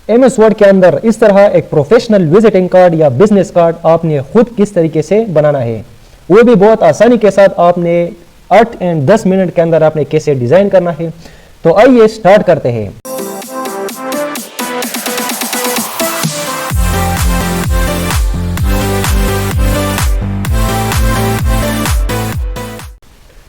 MS word के अंदर इस तरह एक प्रोफेशनल विजिटिंग कार्ड या बिजनेस कार्ड आपने खुद किस तरीके से बनाना है, वो भी बहुत आसानी के साथ आपने 8 और 10 मिनट के अंदर आपने कैसे डिज़ाइन करना है। तो आइए स्टार्ट करते हैं।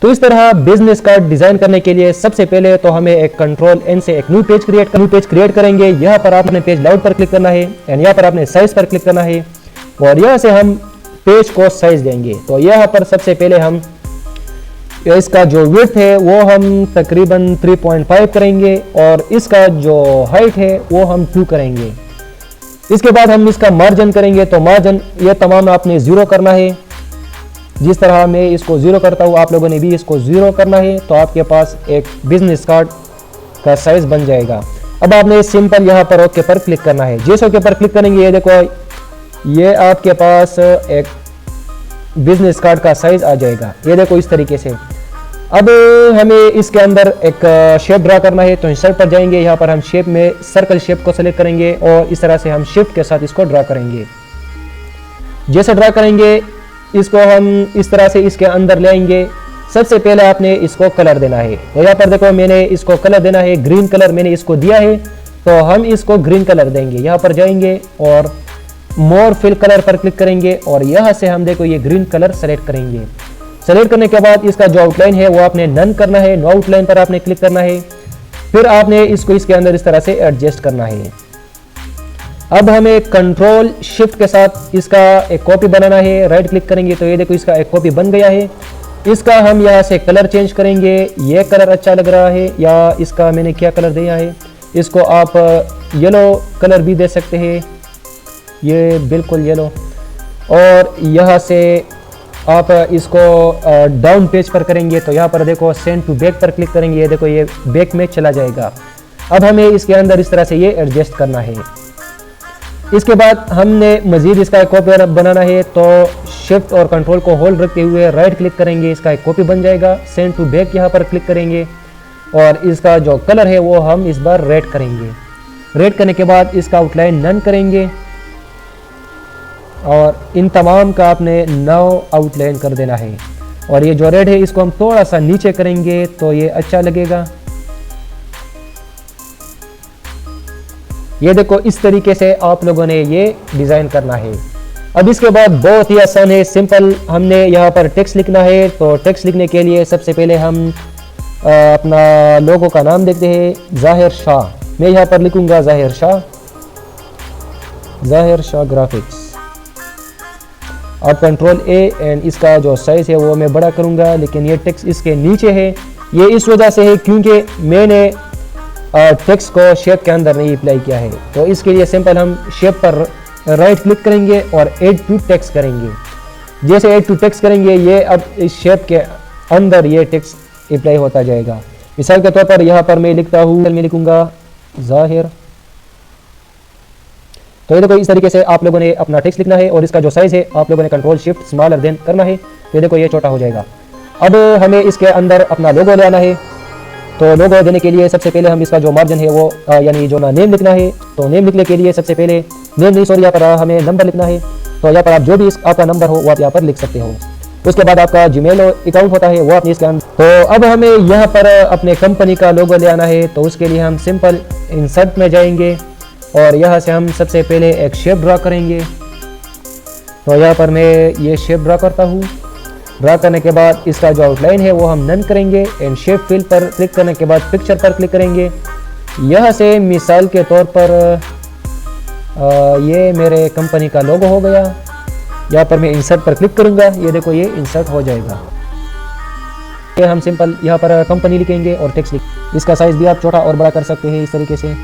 तो इस तरह बिजनेस कार्ड डिजाइन करने के लिए सबसे पहले तो हमें एक कंट्रोल N से एक न्यू पेज क्रिएट करेंगे। यहाँ पर आपने पेज लाउट पर क्लिक करना है एंड यहाँ पर आपने साइज पर क्लिक करना है और यहाँ से हम पेज को साइज देंगे। तो यहाँ पर सबसे पहले हम इसका जो विड्थ है वो हम तकरीबन 3.5 करेंगे और इसका जो हाइट है वो हम 2 करेंगे। इसके बाद हम इसका मार्जिन करेंगे। तो मार्जिन ये तमाम आपने 0 करना है। जिस तरह मैं इसको 0 करता हूँ आप लोगों ने भी इसको 0 करना है। तो आपके पास एक बिजनेस कार्ड का साइज बन जाएगा। अब आपने सिंपल यहाँ पर ओके पर क्लिक करना है। जैसे ओके पर क्लिक करेंगे ये देखो ये आपके पास एक बिजनेस कार्ड का साइज आ जाएगा। ये देखो इस तरीके से। अब हमें इसके अंदर एक शेप ड्रा करना है। तो इंसर्ट पर जाएंगे, यहाँ पर हम शेप में सर्कल शेप को सेलेक्ट करेंगे और इस तरह से हम शिफ्ट के साथ इसको ड्रा करेंगे। जैसे ड्रा करेंगे इसको हम इस तरह से इसके अंदर ले आएंगे। सबसे पहले आपने इसको कलर देना है। तो यहाँ पर देखो मैंने इसको कलर देना है, ग्रीन कलर मैंने इसको दिया है। तो हम इसको ग्रीन कलर देंगे। यहाँ पर जाएंगे और मोर फिल कलर पर क्लिक करेंगे और यहाँ से हम देखो ये ग्रीन कलर सेलेक्ट करेंगे। सेलेक्ट करने के बाद इसका जो आउटलाइन है वो आपने नन करना है। नो आउटलाइन पर आपने क्लिक करना है। फिर आपने इसको इसके अंदर इस तरह से एडजस्ट करना है। अब हमें कंट्रोल शिफ्ट के साथ इसका एक कॉपी बनाना है। राइट क्लिक करेंगे तो ये देखो इसका एक कॉपी बन गया है। इसका हम यहाँ से कलर चेंज करेंगे। ये कलर अच्छा लग रहा है या इसका मैंने क्या कलर दिया है, इसको आप येलो कलर भी दे सकते हैं, ये बिल्कुल येलो। और यहाँ से आप इसको डाउन पेज पर करेंगे तो यहाँ पर देखो सेंड टू बैक पर क्लिक करेंगे। ये देखो ये बैक में चला जाएगा। अब हमें इसके अंदर इस तरह से ये एडजस्ट करना है। इसके बाद हमने मजीद इसका एक कॉपी बनाना है। तो शिफ्ट और कंट्रोल को होल्ड रखते हुए राइट क्लिक करेंगे, इसका एक कॉपी बन जाएगा। सेंड टू बैक यहाँ पर क्लिक करेंगे और इसका जो कलर है वो हम इस बार रेड करेंगे। रेड करने के बाद इसका आउटलाइन नन करेंगे और इन तमाम का आपने 9 आउटलाइन कर देना है। और ये जो रेड है इसको हम थोड़ा सा नीचे करेंगे तो ये अच्छा लगेगा। ये देखो इस तरीके से आप लोगों ने ये डिज़ाइन करना है। अब इसके बाद बहुत ही आसान है, सिंपल। हमने यहाँ पर टेक्स्ट लिखना है। तो टेक्स्ट लिखने के लिए सबसे पहले हम अपना लोगो का नाम देखते हैं, ज़ाहिर शाह। मैं यहाँ पर लिखूँगा ज़ाहिर शाह ग्राफिक्स। अब कंट्रोल A एंड इसका जो साइज़ है वो मैं बड़ा करूँगा, लेकिन ये टेक्स्ट इसके नीचे है। ये इस वजह से है क्योंकि मैंने टेक्स्ट को शेप के अंदर नहीं अप्लाई किया है। तो इसके लिए सिंपल हम शेप पर राइट क्लिक करेंगे और ऐड टू टेक्स्ट करेंगे। जैसे ऐड टू टेक्स्ट करेंगे ये अब इस शेप के अंदर ये टेक्स्ट अप्लाई होता जाएगा। मिसाल के तौर पर यहाँ पर मैं लिखता हूँ, मैं लिखूँगा ज़ाहिर। तो ये देखो इस तरीके से आप लोगों ने अपना टेक्स्ट लिखना है और इसका जो साइज़ है आप लोगों ने कंट्रोल शिफ्ट स्मॉलर देन करना है। तो ये देखो ये छोटा हो जाएगा। अब हमें इसके अंदर अपना लोगो ले आना है। तो लोगो देने के लिए सबसे पहले हम इसका जो मार्जिन है वो यानी जो ना नेम लिखना है। तो नेम लिखने के लिए सबसे पहले नेम नहीं, सॉरी, यहाँ पर हमें नंबर लिखना है। तो यहाँ पर आप जो भी आपका नंबर हो वो आप यहाँ पर लिख सकते हो। उसके बाद आपका जीमेल अकाउंट होता है वो अपने इसके अंदर। तो अब हमें यहाँ पर अपने कंपनी का लोगो ले आना है। तो उसके लिए हम सिंपल इंसर्ट में जाएंगे और यहाँ से हम सबसे पहले एक शेप ड्रा करेंगे। तो यहाँ पर मैं ये शेप ड्रा करता हूँ। ड्रा करने के बाद इसका जो आउटलाइन है वो हम नन करेंगे एंड शेप फिल पर क्लिक करने के बाद पिक्चर पर क्लिक करेंगे। यहाँ से मिसाल के तौर पर ये मेरे कंपनी का लोगो हो गया। यहाँ पर मैं इंसर्ट पर क्लिक करूँगा, ये देखो ये इंसर्ट हो जाएगा। ये हम सिंपल यहाँ पर कंपनी लिखेंगे और टेक्स्ट इसका साइज़ भी आप छोटा और बड़ा कर सकते हैं इस तरीके से।